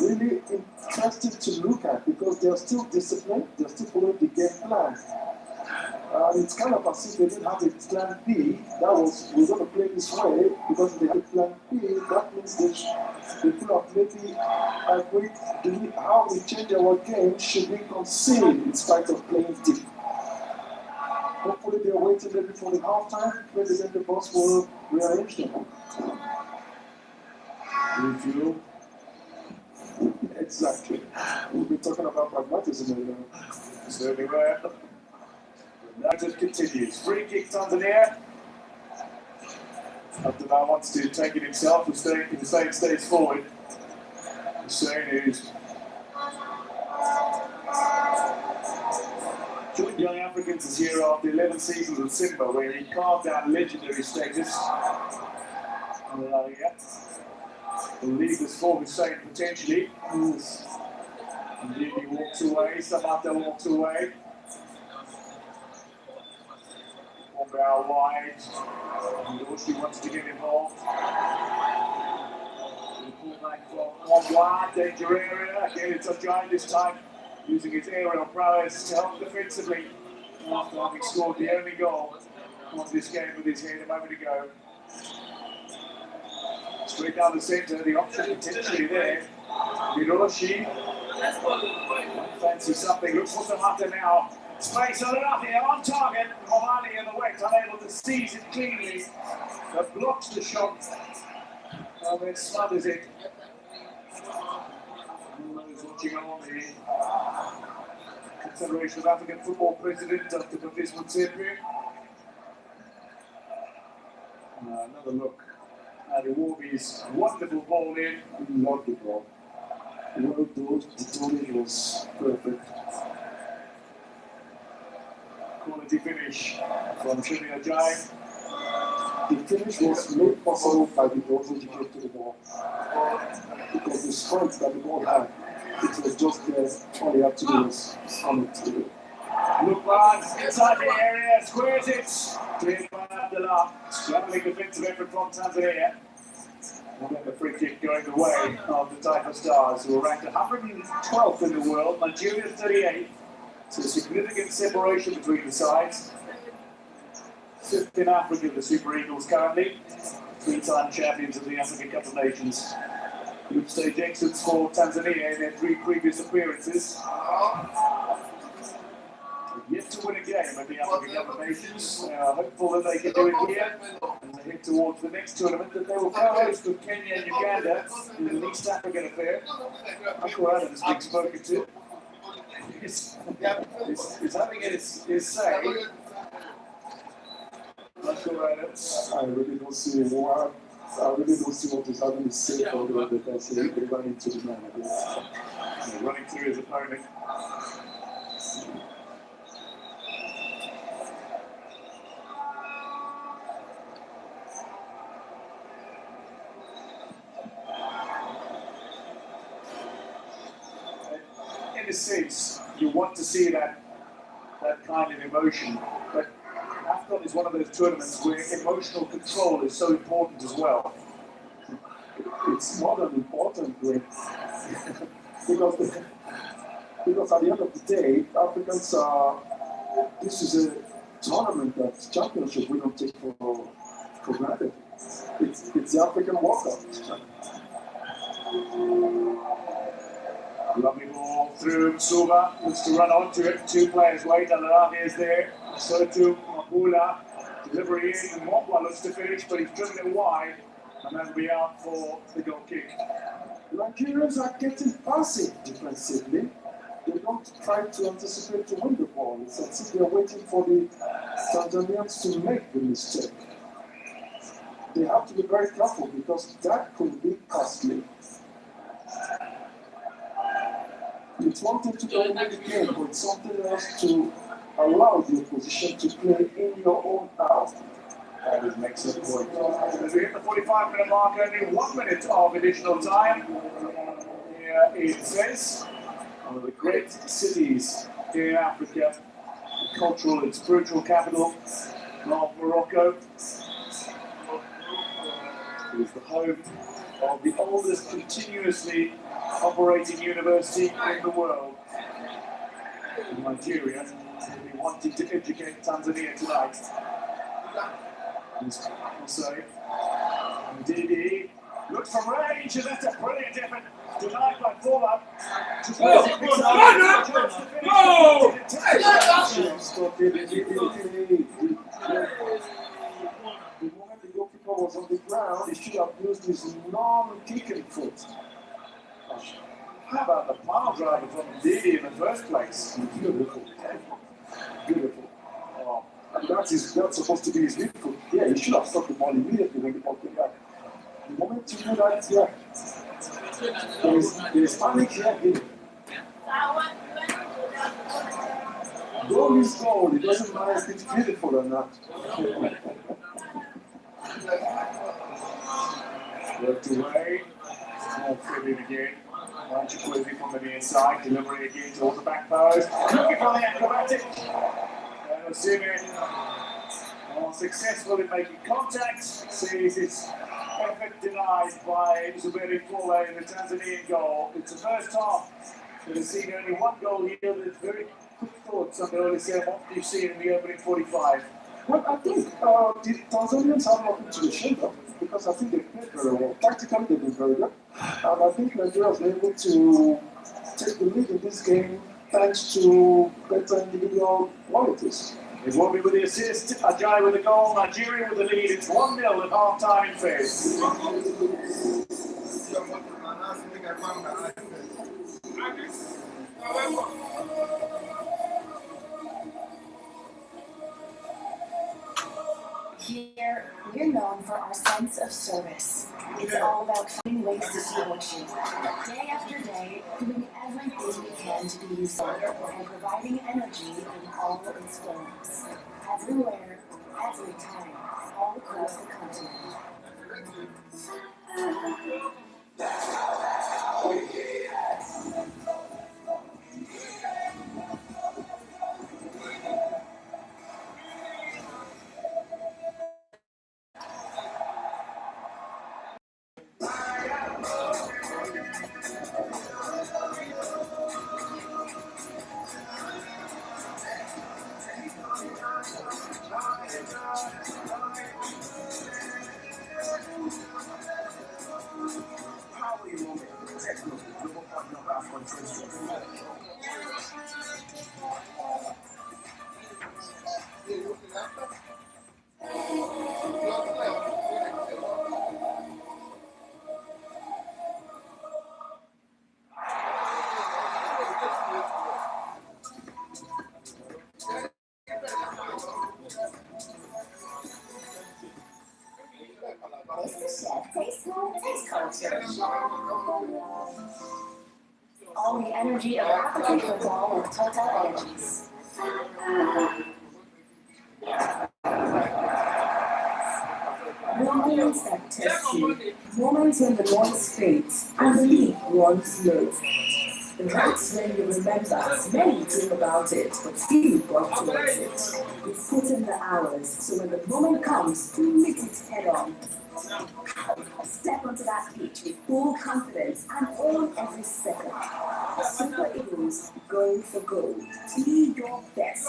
really interesting to look at because they're still disciplined, they're still following the game plan. It's kind of as if they didn't have a plan B. That was, we're going to play this way because if they had plan B, that means they could have maybe agreed how we change our game should we concede in spite of playing deep. Hopefully they're waiting maybe for the halftime, when they get the boss will rearrange them. Refuel. Exactly. We've been talking about pragmatism earlier. So everywhere. That just continues. Free kick Tanzania. Abdullah wants to take it himself. Hussein stays forward. Hussein is joined Young Africans this year after 11 seasons with Simba, where he carved out legendary status. Will leave this for Hussein potentially. Indeed, he walks away. Samata walks away. Bow wide. She wants to get involved. Pull back from one wide, danger area. Again, it's a giant this time, using his aerial prowess to help defensively. After having scored the only goal of this game with his head a moment ago. Straight down the centre, the option potentially there. Hiroshi. Fancy something, looks for Samata now. Space on enough here, on target. Momani in the wet, unable to seize it cleanly. That blocks the shot. And then smothers it. Who's watching on the Confederation of African Football President, Dr. Pavis Mutsepe. Another look at Iwobi's wonderful ball in. Loved the ball. Well done. The timing was perfect. Quality finish from Shimia Jai. The finish was made possible by the balls that he gave to the ball. Because the strength that the ball had, it was just there. All he had to do was come it to it. Look back, inside the area, squares it. Cleared by Abdullah. Scrambling defensive effort from Tanzania. And then the free kick going the way of the Taifa Stars, who are ranked 112th in the world, Nigeria 38th. So significant separation between the sides. 5th in Africa, the Super Eagles currently. 3-time champions of the African Cup of Nations. Group stage exits for Tanzania in their 3 previous appearances. Yet to win a game at the African Cup of Nations. Hopeful that they can do it here. And they head towards the next tournament that they will co-host with Kenya and Uganda in the East African affair. Uncle Adam has been spoken to. Is having his say. Uncle Adam. I really don't see what is having to say for the because they run into the man, I guess. Running through his opponent. In a sense, you want to see that kind of emotion, but AFCON is one of those tournaments where emotional control is so important as well. It's more than important, Greg. because at the end of the day, Africans are. This is a tournament, that championship we don't take for granted. It's the African World Cup. Lovely ball through. Suba looks to run onto it. 2 players wait. Alarabi is there. Sotu, Mapula. Delivery in. And Mopwa looks to finish, but he's driven it wide. And that'll be out for the goal kick. Nigerians are getting passive defensively. They don't try to anticipate to win the ball. It's as if they're waiting for the Tanzanians to make the mistake. They have to be very careful because that could be costly. It's one thing to dominate the game, but it's something else to allow the opposition to play in your own half. That is an excellent point. As we hit the 45-minute mark, only 1 minute of additional time. Here it says, one of the great cities in Africa, the cultural and spiritual capital of Morocco. It is the home of the oldest continuously operating university in the world. In Nigeria, we wanted to educate Tanzania tonight. Also, DD looks from range, and that's a brilliant effort denied by Fuller. The moment the goalkeeper was on the ground, he should have used his non-kicking foot. How about the power driver from Didi in the first place? Beautiful. Beautiful. Oh, and that's supposed to be his midfoot. Yeah, he should have stopped the ball immediately when the ball came back. The moment you do that, there's panic here. Goal is goal. It doesn't matter if it's beautiful or not. Worked away. Small fitted again. Archie Quizzy from the inside. Delivery again towards the back post. Looking for the acrobatic. Simeon Unsuccessful in making contact, sees his effort denied by Zuberi Fole in the Tanzanian goal. It's the first half that has seen only one goal here. There's very quick thoughts on the early set. What you've seen in the opening 45. Well, I think the Tanzanians have nothing to be ashamed of because I think they played very well. Tactically, they've been very good. And I think Nigeria was able to take the lead in this game thanks to better individual qualities. Iwobi with the assist, Ajayi with the goal, Nigeria with the lead. It's 1-0 at half-time in Fez. Here, we're known for our sense of service. It's all about finding ways to support you. Day after day, doing everything we can to be useful and providing energy in all its forms. Everywhere, every time, all across the continent. All the energy of African football with Total Energies. Moments that test you, moments when the noise fades and the league runs low. That's when you remember, many dream about it, but few got towards it. You put in the hours, so when the moment comes, you meet it head on. Step onto that pitch with full confidence and own every second. Super Eagles, go for gold. Be your best.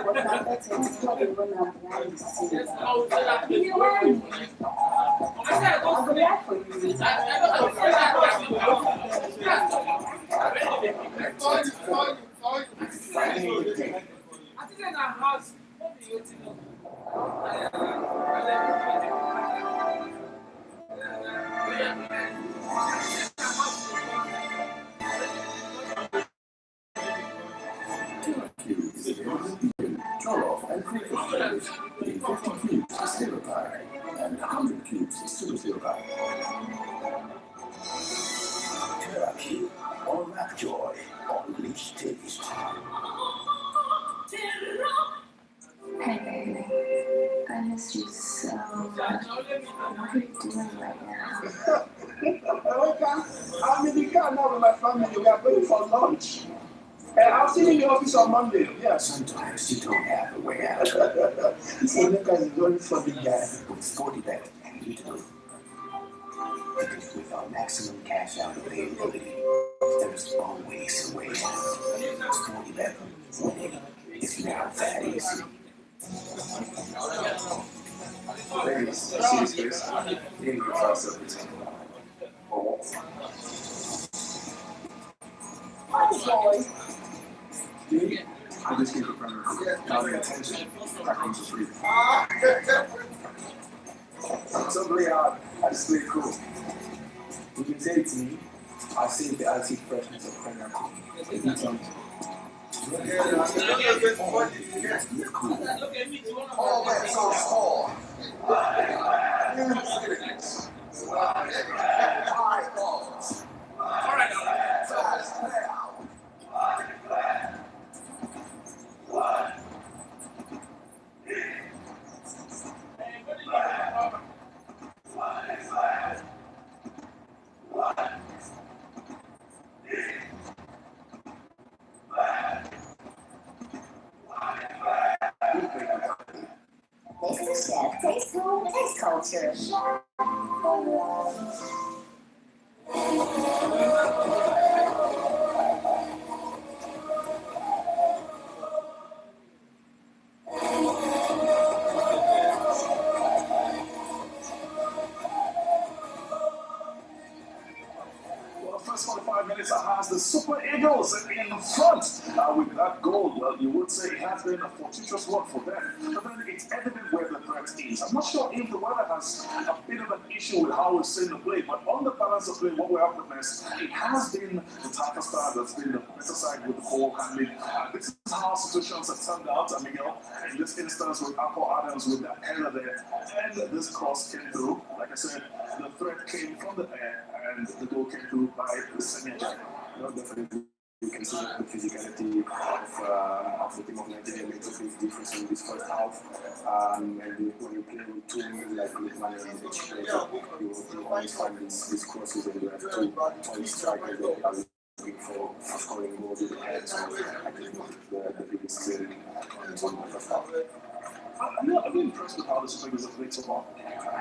What's not better is probably when I'm planning to see you. You win. I'll go back for you. Jollof and crayfish flavors. In 50 cubes is zero pie, and 100 cubes is zero pie. Turkey, unwrap joy, unleash taste. Hey baby, I missed you so much. What are you doing right now? I'm in the car now with my family. We are going for lunch. I'll see you in the office on Monday. Yes. Sometimes you don't have a way out. So Lucas is a very funny guy. With Sportybet and you do. Because with our maximum cash out availability, there's always a way out. Sportybet, winning is now that easy. Ladies, see his face. He ain't gonna fuss up his team. Oh boy. Dude, I just gave a friend now the attention. That comes to free. So really hard. I just play cool. You can say it to me. I see the attitude freshness of pregnant. If you tell me. Always so small. High balls. Fast now. Taste home, taste culture. First 45 minutes has the Super Eagles in front with that goal. Well, you would say it has been a fortuitous one for them, but then it's evident where the threat is. I'm not sure if the weather has a bit of an issue with how we've seen the play, but on the balance of play, what we have witnessed, it has been the Tiger Star that's been the better side with the ball handling. This is how situations have turned out, Miguel. In this instance, with Apple Adams with that header there, and this cross came through. Like I said, the threat came from the air, and the goal came through by the semi-attack. Definitely, you can see that the physicality of the team of Nigeria makes a big difference in this first half. And when you play with two men like Lukman and Dj6, you always find these crosses, and you have two tall strikers that are looking for scoring goals with the head. So I think the biggest thing in the first half. I've been impressed with how the Super Eagles have played so far.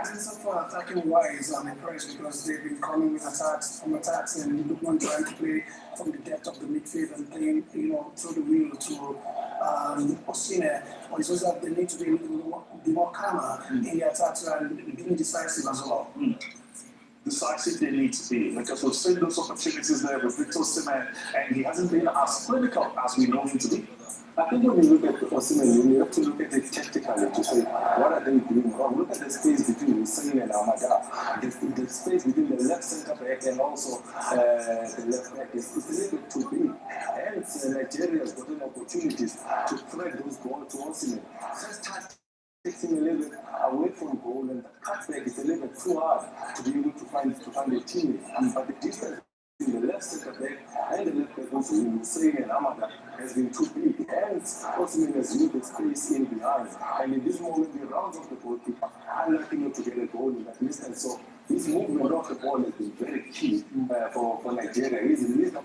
And so far, attacking wise, I'm impressed because they've been coming with attacks and Lukman trying to play from the depth of the midfield and playing, through the wheel to Osine. But it's just that they need to be a little more calmer in the attacks and being decisive as well. Decisive they need to be, because we've seen those opportunities there with Victor Osimhen, and he hasn't been as clinical as we know him to be. I think when you look at Osimhen, you have to look at it tactically to say, what are they doing wrong? Look at the space between Hussein and Amada. The space between the left centre back and also the left back is a little bit too big. Hence, Nigeria has gotten opportunities to thread those balls to Osimhen. First time takes him a little bit away from goal, and the cutback is a little bit too hard to be able to find a teammate. But the distance between the left centre back and the left back also in Hussein and Amada has been too big. Hence, Osimhen has used the space in behind. And in this moment, the rounds of the goalkeeper are looking to get a goal in that distance. So his movement off the ball has been very key for Nigeria. He's released that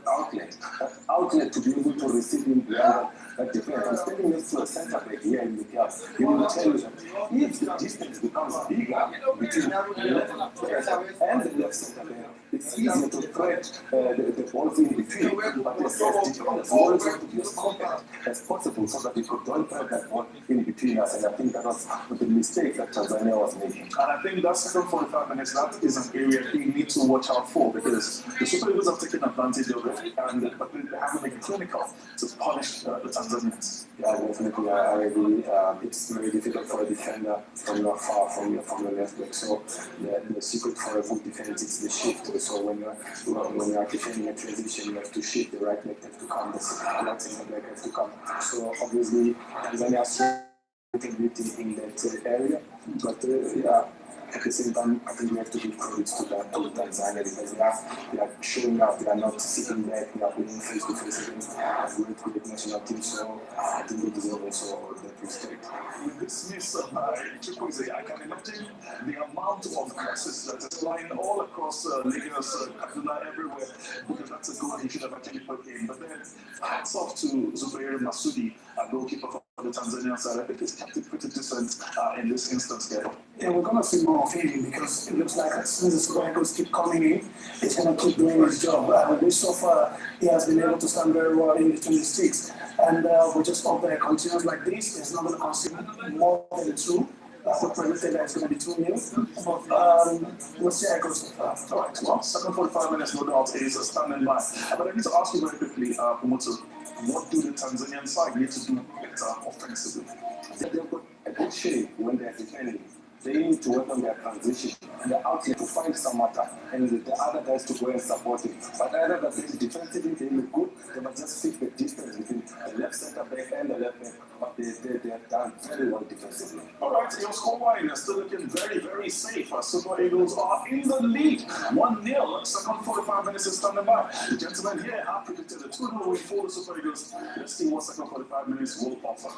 outlet to be able to receive him behind that defense. I'm standing next to a centre back here in the club. He will tell you that if the distance becomes bigger between the left back and the left centre back, it's easier to thread the balls in between. But as defenders, we always want to be as compact as possible so that we could don't thread that ball in between us. And I think that was the mistake that Tanzania was making. And I think that second 45 minutes, that is an area we need to watch out for, because the Super Eagles have taken advantage of it, but they haven't been clinical to punish the Tanzanians. Yeah, definitely. I agree. It's very difficult for a defender from not far from the left back. So the secret for a good defense is the shift. So when you are defending a transition, you have to shift. The right leg has to come, the left centre back has to come. So obviously, Tanzania is in that area, but at the same time, I think we have to give credit to Tanzania, because they are showing up, they are not sitting back, they are playing face to face against a great national team. So I think they deserve also that respect. With this miss by Chukwueze, I can imagine the amount of crosses that is flying all across Lagos, Kaduna, everywhere, because that's a goal he should have actually put in. But then, hats off to Zubair Masudi, a goalkeeper for the Tanzanian side. I think he's kept it pretty decent in this instance, Gary. Yeah, we're going to see more of him because it looks like as soon as the Super Eagles keep coming in, he's going to keep doing his job. So far, he has been able to stand very well in between the sticks. And we just hope that it continues like this. It's not going to concede more than two. We predicted that it's going to be 2-0. But we'll see how it goes so far. All right, well, second 45 minutes, no doubt, is standing by. But I need to ask you very quickly, Pomoto, what do the Tanzanian side need to do better offensively? They've got a good shape when they're defending. They need to work on their transition and the outlet to find Samata and the other guys to go and support him. But either that they defensively they look good, they must just fit the distance between the left centre back and the left back. But they have done very well defensively. All right, your scoreline is still looking very, very safe. Super Eagles are in the lead, 1-0. Second 45 minutes is standing by. The gentlemen here have predicted a 2-0 win for the Super Eagles. Let's see what second 45 minutes will offer.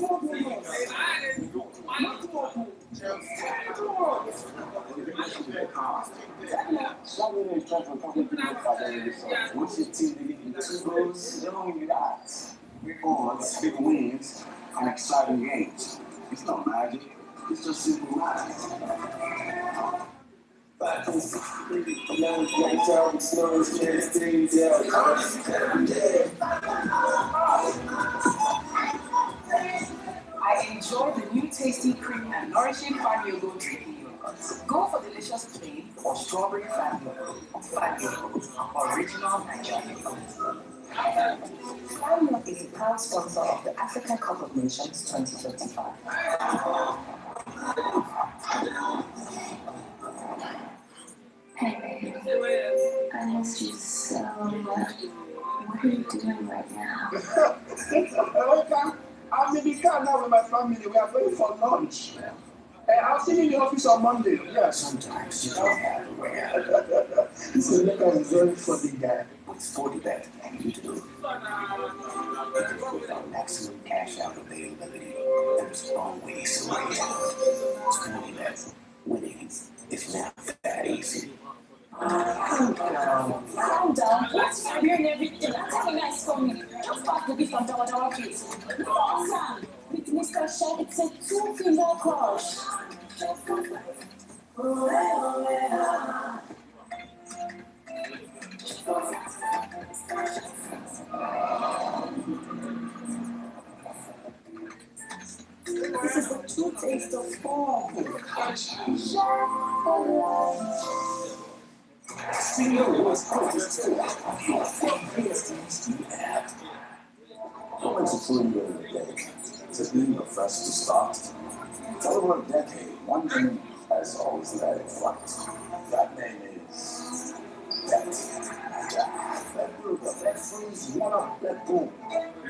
Once your team delivers 2 goals, you don't need that. Big odds, big wins, and exciting games. It's not magic, it's just simple math. I enjoy the new tasty, creamy, and nourishing Fabio drinking yogurt. Go for delicious plain or strawberry Fabio. Fabio, original Nigerian yogurt. Fabio is a proud sponsor of the African Cup of Nations 2025. Hey, I miss you so much. What are you doing right now? I'm in the car now with my family. We are going for lunch. I'll see you in the office on Monday. Yes. Sometimes you don't have to wear. This is like a very funny guy. With 40bet, you do. With our maximum cash out availability, there's always a way out. 40bet, winning is now that easy. Calm down. What's Fabio and everything? I'm telling you, it's coming. Just pass the beef on Dawa kids. No, Sam. With Mr. Shaq, it's a 2-finger crush. This is the true taste of fall. CEO was focused too. Biggest things you have. What makes a full year in a day? Is it being the first to start? Over a decade, one name has always led its flight. That name is debt. That builder, that freeze, one up, that boom.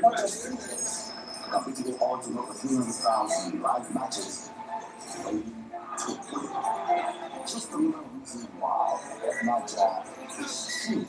Not just figures. Competitive odds of over 300,000 live matches. Ready to win. Just the real reason why that my job is true.